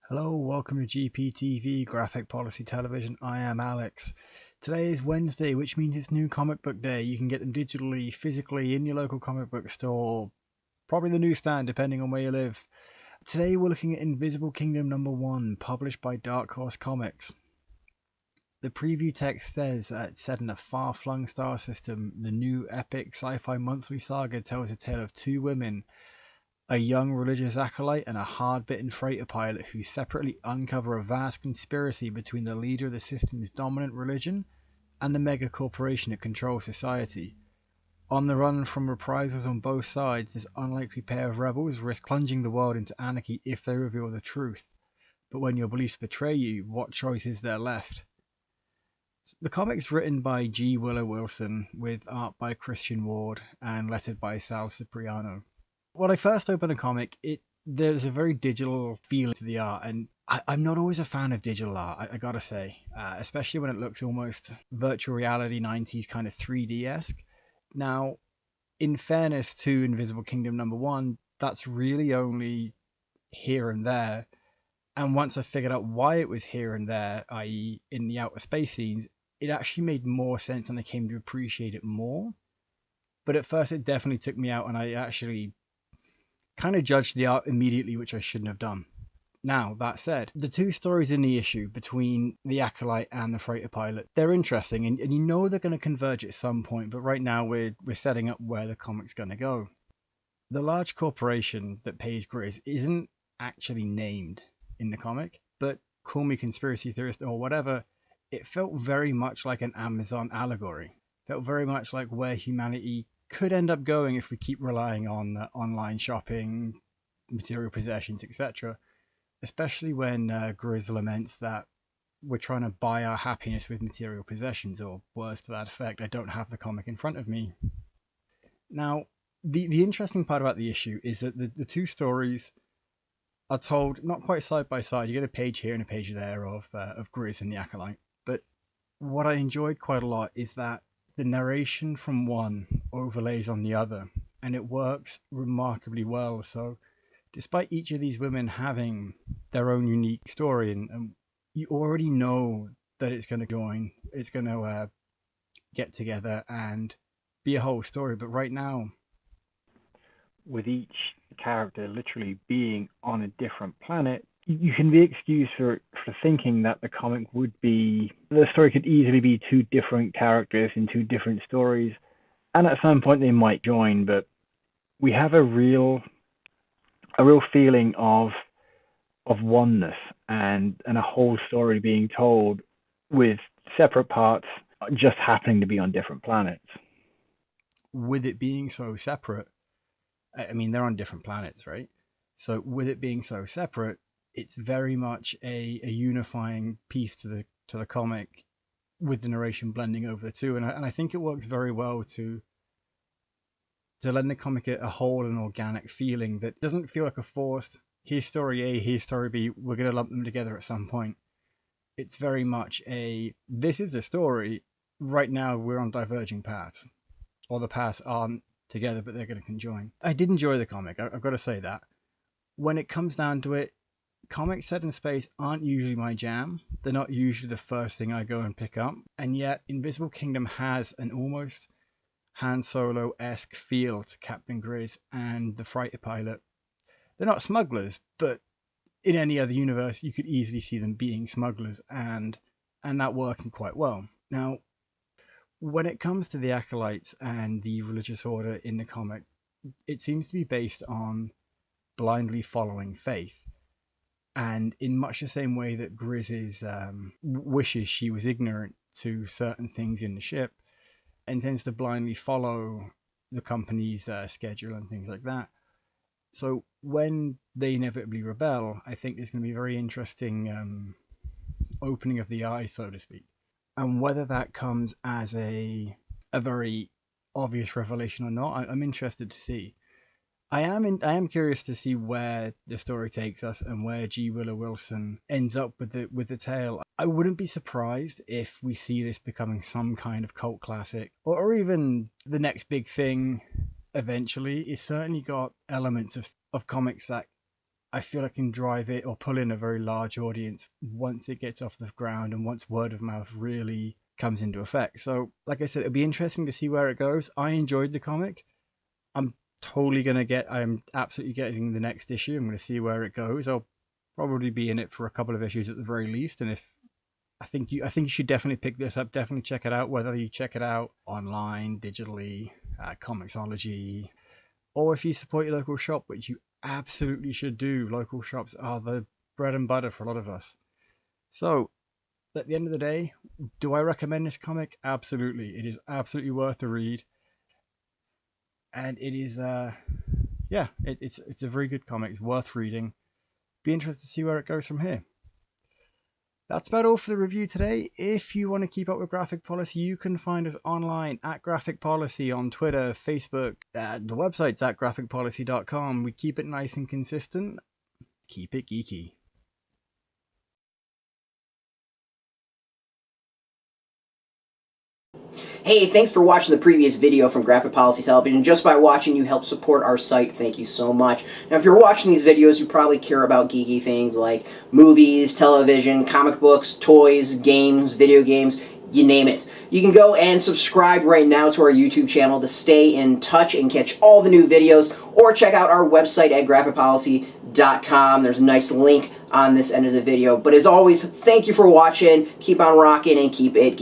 Hello, welcome to GPTV, Graphic Policy Television. I am Alex. Today is Wednesday, which means it's New Comic Book Day. You can get them digitally, physically, in your local comic book store, probably the newsstand, depending on where you live. Today we're looking at Invisible Kingdom #1, published by Dark Horse Comics. The preview text says it's set in a far-flung star system. The new epic sci-fi monthly saga tells a tale of two women, a young religious acolyte and a hard-bitten freighter pilot who separately uncover a vast conspiracy between the leader of the system's dominant religion and the mega corporation that controls society. On the run from reprisals on both sides, this unlikely pair of rebels risk plunging the world into anarchy if they reveal the truth. But when your beliefs betray you, what choice is there left? The comic's written by G. Willow Wilson, with art by Christian Ward and lettered by Sal Cipriano. When I first opened a comic, there's a very digital feel to the art, and I'm not always a fan of digital art, I gotta say, especially when it looks almost virtual reality 90s kind of 3D-esque. Now, in fairness to Invisible Kingdom #1, that's really only here and there, and once I figured out why it was here and there, i.e. in the outer space scenes, it actually made more sense and I came to appreciate it more. But at first it definitely took me out, and I actually kind of judged the art immediately, which I shouldn't have done. Now, that said, the two stories in the issue between the acolyte and the freighter pilot, they're interesting, and you know they're going to converge at some point, but right now we're setting up where the comic's going to go. The large corporation that pays Grizz isn't actually named in the comic, but call me conspiracy theorist or whatever, it felt very much like an Amazon allegory. It felt very much like where humanity could end up going if we keep relying on online shopping, material possessions, etc. Especially when Grizz laments that we're trying to buy our happiness with material possessions, or words to that effect. I don't have the comic in front of me. Now, the interesting part about the issue is that the two stories are told not quite side by side. You get a page here and a page there of Grizz and the acolyte. But what I enjoyed quite a lot is that the narration from one overlays on the other, and it works remarkably well. So despite each of these women having their own unique story, and you already know that it's going to get together and be a whole story. But right now, with each character literally being on a different planet, you can be excused for thinking that the story could easily be two different characters in two different stories, and at some point they might join, but we have a real feeling of oneness and a whole story being told with separate parts just happening to be on different planets. With it being so separate, I mean, they're on different planets, right? So with it being so separate, it's very much a unifying piece to the comic, with the narration blending over the two, and I think it works very well to lend the comic a whole and organic feeling that doesn't feel like a forced, here's story A, here's story B, we're going to lump them together at some point. It's very much this is a story, right now we're on diverging paths, or the paths aren't together but they're going to conjoin. I did enjoy the comic, I've got to say that. When it comes down to it, comics set in space aren't usually my jam. They're not usually the first thing I go and pick up, and yet Invisible Kingdom has an almost Han Solo-esque feel to Captain Grizz and the freighter pilot. They're not smugglers, but in any other universe you could easily see them being smugglers, and that working quite well. Now, when it comes to the acolytes and the religious order in the comic, it seems to be based on blindly following faith. And in much the same way that Grizz's wishes she was ignorant to certain things in the ship, and tends to blindly follow the company's schedule and things like that. So when they inevitably rebel, I think there's going to be a very interesting opening of the eye, so to speak. And whether that comes as a very obvious revelation or not, I'm interested to see. I am curious to see where the story takes us and where G. Willow Wilson ends up with the tale. I wouldn't be surprised if we see this becoming some kind of cult classic, or even the next big thing eventually. It's certainly got elements of comics that I feel I can drive it or pull in a very large audience once it gets off the ground and once word of mouth really comes into effect. So, like I said, it'll be interesting to see where it goes. I enjoyed the comic. I'm absolutely getting the next issue. I'm going to see where it goes. I'll probably be in it for a couple of issues at the very least, and if I think you should definitely pick this up. Definitely check it out. Whether you check it out online, digitally, Comixology, or if you support your local shop, which you absolutely should do. Local shops are the bread and butter for a lot of us. So, at the end of the day, do I recommend this comic? Absolutely. It is absolutely worth the read, and it is it's a very good comic. It's worth reading. Be interested to see where it goes from here. That's about all for the review today. If you want to keep up with Graphic Policy, you can find us online at Graphic Policy on Twitter, Facebook. The website's at graphicpolicy.com. We keep it nice and consistent. Keep it geeky. Hey, thanks for watching the previous video from Graphic Policy Television. Just by watching, you help support our site. Thank you so much. Now, if you're watching these videos, you probably care about geeky things like movies, television, comic books, toys, games, video games, you name it. You can go and subscribe right now to our YouTube channel to stay in touch and catch all the new videos, or check out our website at graphicpolicy.com. There's a nice link on this end of the video. But as always, thank you for watching. Keep on rocking and keep it geeky.